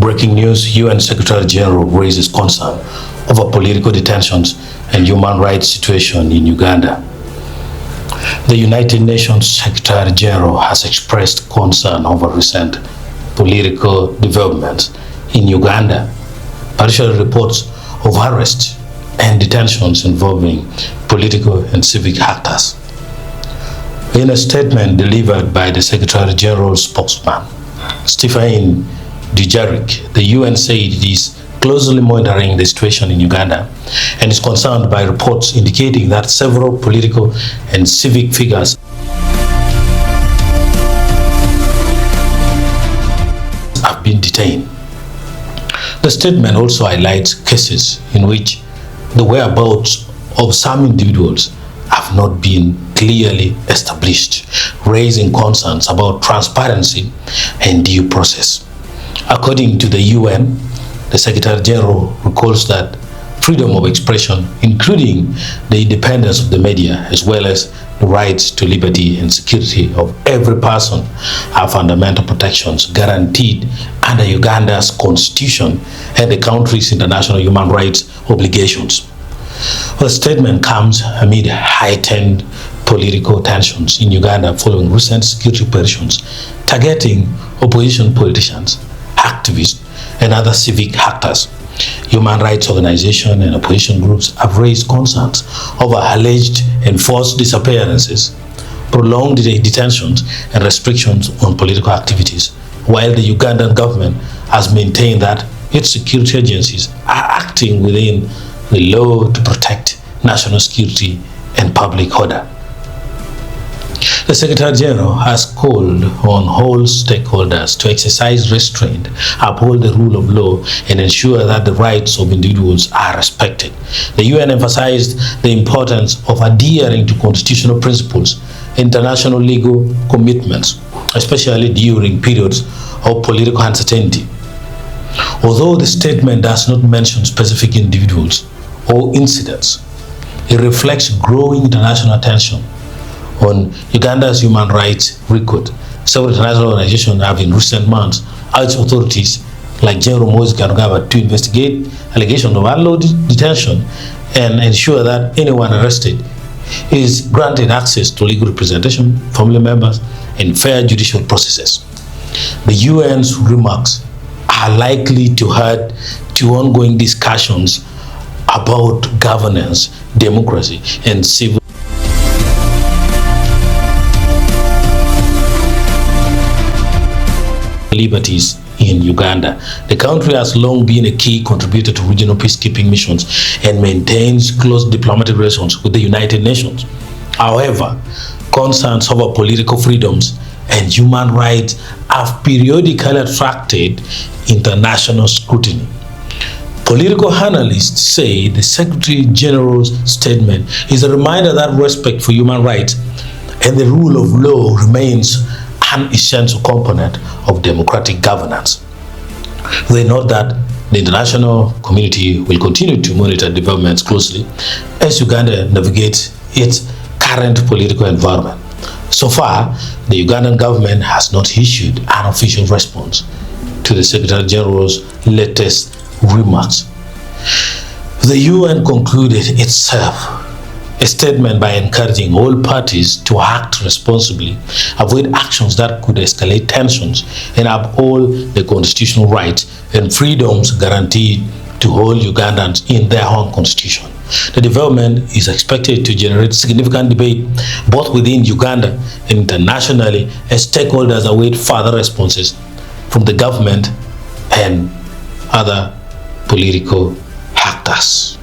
Breaking news, UN Secretary General raises concern over political detentions and human rights situation in Uganda. The United Nations Secretary General has expressed concern over recent political developments in Uganda, particularly reports of arrests and detentions involving political and civic actors. In a statement delivered by the Secretary General's spokesman, Stephen Dujarric, the UN said it is closely monitoring the situation in Uganda and is concerned by reports indicating that several political and civic figures have been detained. The statement also highlights cases in which the whereabouts of some individuals have not been clearly established, raising concerns about transparency and due process. According to the UN, the Secretary General recalls that freedom of expression, including the independence of the media, as well as the rights to liberty and security of every person, are fundamental protections guaranteed under Uganda's constitution and the country's international human rights obligations. The statement comes amid heightened political tensions in Uganda following recent security operations targeting opposition politicians, activists, and other civic actors. Human rights organizations and opposition groups have raised concerns over alleged enforced disappearances, prolonged detentions, and restrictions on political activities, while the Ugandan government has maintained that its security agencies are acting within the law to protect national security and public order. The Secretary General has called on all stakeholders to exercise restraint, uphold the rule of law, and ensure that the rights of individuals are respected. The UN emphasized the importance of adhering to constitutional principles, international legal commitments, especially during periods of political uncertainty. Although the statement does not mention specific individuals or incidents, it reflects growing international attention on Uganda's human rights record. Several international organizations have in recent months urged authorities like General Moses Kainerugaba to investigate allegations of unlawful detention and ensure that anyone arrested is granted access to legal representation, family members, and fair judicial processes. The UN's remarks are likely to add to ongoing discussions about governance, democracy, and civil liberties in Uganda. The country has long been a key contributor to regional peacekeeping missions and maintains close diplomatic relations with the United Nations. However, concerns over political freedoms and human rights have periodically attracted international scrutiny. Political analysts say the Secretary General's statement is a reminder that respect for human rights and the rule of law remains an essential component of democratic governance. They note that the international community will continue to monitor developments closely as Uganda navigates its current political environment. So far, the Ugandan government has not issued an official response to the Secretary General's latest remarks. The UN concluded itself a statement by encouraging all parties to act responsibly, avoid actions that could escalate tensions, and uphold the constitutional rights and freedoms guaranteed to all Ugandans in their own constitution. The development is expected to generate significant debate both within Uganda and internationally as stakeholders await further responses from the government and other political actors.